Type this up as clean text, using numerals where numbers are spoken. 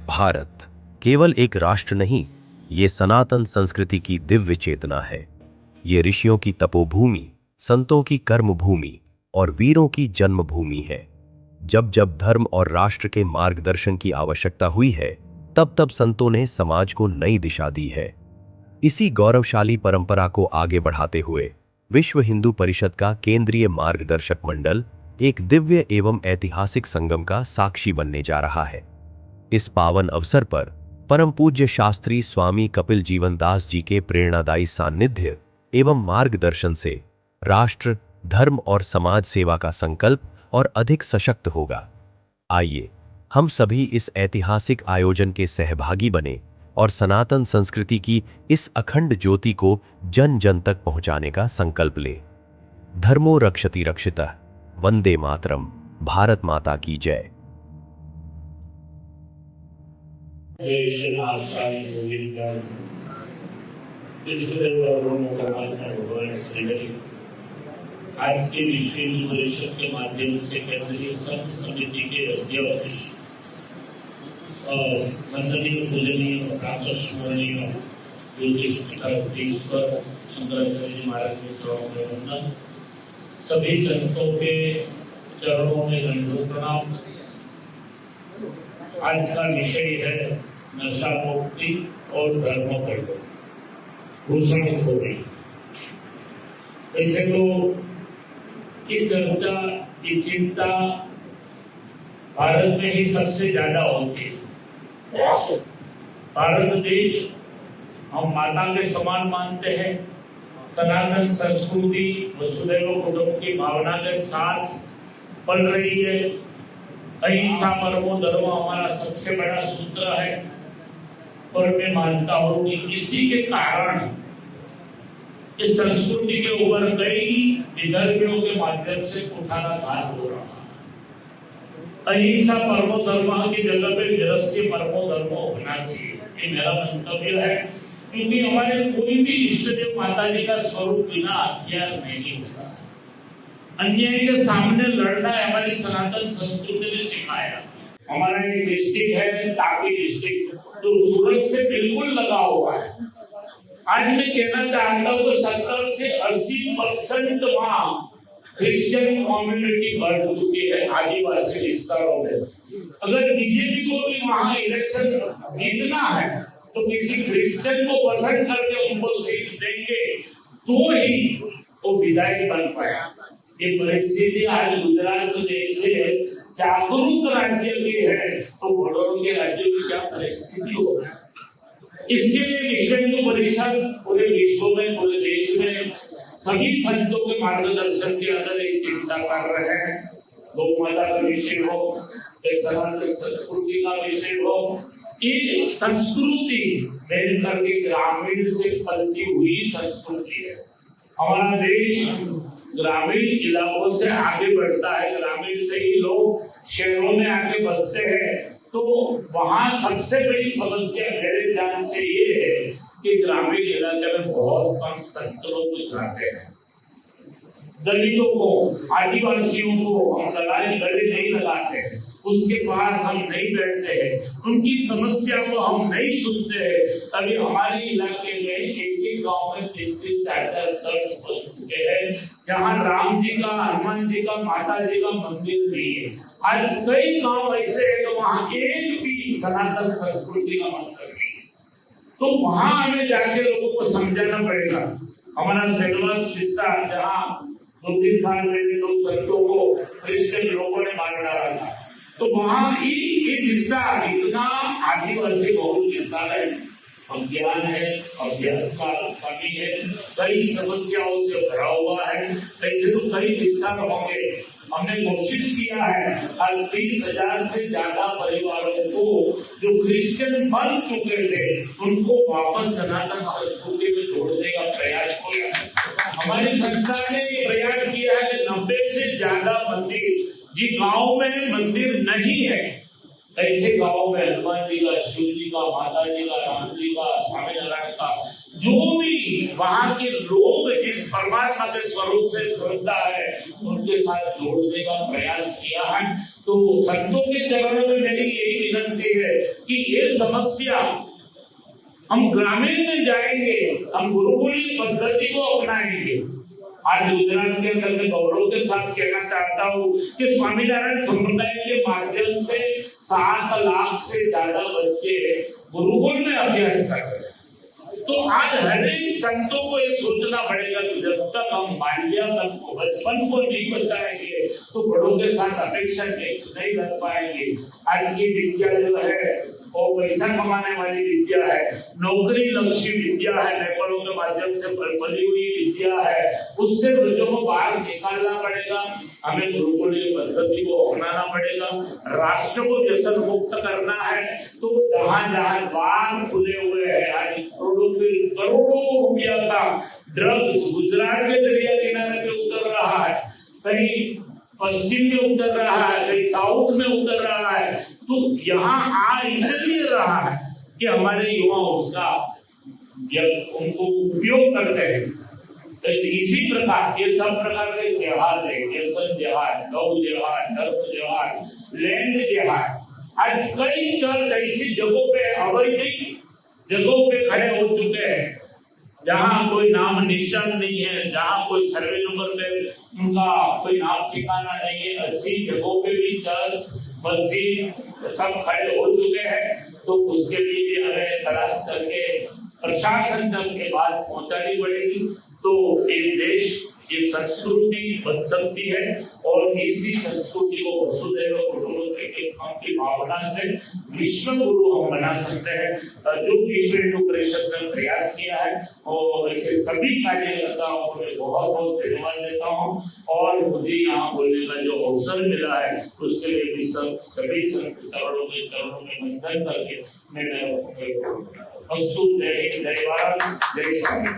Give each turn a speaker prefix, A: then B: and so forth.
A: भारत केवल एक राष्ट्र नहीं, ये सनातन संस्कृति की दिव्य चेतना है। ये ऋषियों की तपोभूमि, संतों की कर्मभूमि और वीरों की जन्मभूमि है। जब जब धर्म और राष्ट्र के मार्गदर्शन की आवश्यकता हुई है, तब तब संतों ने समाज को नई दिशा दी है। इसी गौरवशाली परंपरा को आगे बढ़ाते हुए विश्व हिंदू परिषद का केंद्रीय मार्गदर्शक मंडल एक दिव्य एवं ऐतिहासिक संगम का साक्षी बनने जा रहा है। इस पावन अवसर पर परम पूज्य शास्त्री स्वामी कपिल जीवन दास जी के प्रेरणादायी सानिध्य एवं मार्गदर्शन से राष्ट्र, धर्म और समाज सेवा का संकल्प और अधिक सशक्त होगा। आइए हम सभी इस ऐतिहासिक आयोजन के सहभागी बने और सनातन संस्कृति की इस अखंड ज्योति को जन जन तक पहुंचाने का संकल्प लें। धर्मो रक्षति रक्षितः। वंदे मातरम। भारत माता की जय।
B: आज के विश्व हिंदू परिषद के माध्यम से केंद्रीय संघ समिति के अध्यक्ष और वंदनीय पूजनीय प्रातस्मरणीय ज्योतिषीश्वर शंकराचार्य जी महाराज के चरणों में वंदन। सभी संतों के चरणों में दंडवत प्रणाम। आज का विषय है नशा मुक्ति और धर्म परिवर्तन। हो गई ऐसे तो ये चर्चा, ये चिंता भारत में ही सबसे ज्यादा होती है। भारत देश हम माता के समान मानते हैं। सनातन संस्कृति वसुधैव कुटुंब की भावना के साथ पल रही है। अहिंसा परमो धर्म हमारा सबसे बड़ा सूत्र है और मैं मानता हूं कि इसी के कारण इस संस्कृति के ऊपर कई विधर्मियों के माध्यम से कुठाराघात हो रहा है। अहिंसा परमो धर्म की जगह पे वीरस्य परमो धर्म होना चाहिए, ये मेरा मंतव्य है। क्योंकि हमारे कोई भी इष्ट देव माता जी का स्वरूप बिना हथियार नहीं होता। अन्याय के सामने लड़ना है हमारी सनातन संस्कृति ने सिखाया। हमारा एक डिस्ट्रिक्ट है तापी डिस्ट्रिक्ट, जो सूरत से बिल्कुल लगा हुआ है। आज मैं कहना चाहता हूँ 70 से 80% वहाँ क्रिश्चियन कम्युनिटी बढ़ चुकी है आदिवासी विस्तारों में। अगर बीजेपी को भी वहाँ इलेक्शन जीतना है तो किसी क्रिश्चियन को पसंद करके उनको सीट देंगे तो ही वो विधायक बन पाया। ये परिस्थिति आज गुजरात जैसे जागरूक राज्य की है तो बड़ों के राज्य की क्या परिस्थिति हो रही है। इसके लिए विश्व हिंदू परिषद पूरे विश्व में, पूरे देश में सभी संतों के मार्गदर्शन के अंदर एक चिंता कर रहे हैं। गौ माता का विषय हो, एक सनातन संस्कृति का विषय हो। ये संस्कृति बेहतर के ग्रामीण से पलती हुई संस्कृति है। हमारा देश ग्रामीण इलाकों से आगे बढ़ता है। ग्रामीण से ही लोग शहरों में आके बसते हैं। तो वहाँ सबसे बड़ी समस्या मेरे ध्यान से ये है कि ग्रामीण इलाके में बहुत कम संत लोग जाते हैं। दलितों को, आदिवासियों को हम गले नहीं लगाते, उसके पास हम नहीं बैठते हैं, उनकी समस्या को हम नहीं सुनते हैं। तभी हमारे इलाके में एक गांव में 3-3, 4-4 चर्च बन चुके हैं जहाँ राम जी का, हनुमान जी का, माता जी का मंदिर नहीं है। आज कई गांव ऐसे हैं तो वहाँ एक भी सनातन संस्कृति का मंदिर नहीं है। तो वहाँ हमें जाके लोगों को समझाना पड़ेगा। हमारा सिलेबस विस्तार जहाँ 2-3 साल पहले लोग संतों को क्रिश्चियन लोगों ने मार डाला था, तो वहाँ ये विस्तार इतना आदिवासी बहुल विस्तार है। अज्ञान है, अभ्यास का कमी है, कई समस्याओं से भरा हुआ है। ऐसे तो कई विस्तार होंगे। हमने कोशिश किया है आज 30,000 से ज्यादा परिवारों को जो क्रिश्चियन बन चुके थे उनको वापस सनातन संस्कृति में जोड़ने का प्रयास किया। हमारी संस्था ने प्रयास किया है कि 90 से ज्यादा मंदिर, जी गांव में मंदिर नहीं है ऐसे गांव में हनुमान जी का, शिव जी का, माता जी का, राम जी का, स्वामी नारायण का जो भी वहां के लोग जिस परमात्मा के स्वरूप से श्रद्धा है उनके साथ जोड़ने का प्रयास किया है। तो संतों के चरणों में मेरी यही विनती है कि ये समस्या हम ग्रामीण में जाएंगे, हम गुरुकुली पद्धति को अपनाएंगे। आज गुजरात के अंदर मैं गौरव के साथ कहना चाहता हूँ कि स्वामीनारायण संप्रदाय के माध्यम से 7 लाख से ज्यादा बच्चे गुरुकुल में अभ्यास कर रहे हैं। तो आज हर एक संतों को ये सोचना पड़ेगा कि जब तक हम बाल्यापन को, बचपन को नहीं बचाएंगे तो बड़ों के साथ अपेक्षा नहीं कर पाएंगे। आज की विद्या जो है वो पैसा कमाने वाली विद्या है, नौकरी लक्ष्य विद्या है, पेपरों के माध्यम से बनी हुई विद्या है, उससे बच्चों को बाहर निकालना पड़ेगा। हमें गुरुकुलीय पद्धति को अपनाना पड़ेगा। राष्ट्र को व्यसन मुक्त करना है तो जहां जहां द्वार खुले हुए हैं, आज करोड़ों रुपया का ड्रग्स गुजरात के दरिया किनारे पे उतर रहा है, कहीं पश्चिम में उतर रहा है, कहीं साउथ में उतर रहा है। तो यहाँ आ इसलिए रहा है कि हमारे युवा उसका उनको उपयोग करते हैं। तो इसी प्रकार ये सब प्रकार के जिहाद है, व्यसन जिहाद, लव जिहाद, धर्म जिहाद, लैंड जिहाद, आज कई चल ऐसी जगहों पे अवैधिक जगहों पे खड़े हो चुके हैं जहाँ कोई नाम निशान नहीं है, जहाँ कोई सर्वे नंबर पे उनका कोई नाम ठिकाना नहीं है। ऐसी जगहों पे भी चर्च मस्जिद सब खड़े हो चुके हैं। तो उसके लिए भी हमें तलाश करके प्रशासन तक के बात पहुंचानी पड़ेगी। तो ये देश ये संस्कृति बन सकती है और इसी संस्कृति को वसुधैव कुटुंबकम की भावना से विश्व गुरु हम बना सकते हैं। जो विश्व हिंदू परिषद ने प्रयास किया है और ऐसे सभी कार्यकर्ताओं को मैं बहुत बहुत धन्यवाद देता हूँ। और मुझे यहाँ बोलने का जो अवसर मिला है उसके लिए भी सभी चरणों में वंदन करके मैं जय हिंद, जय भारत, जय स्वामी।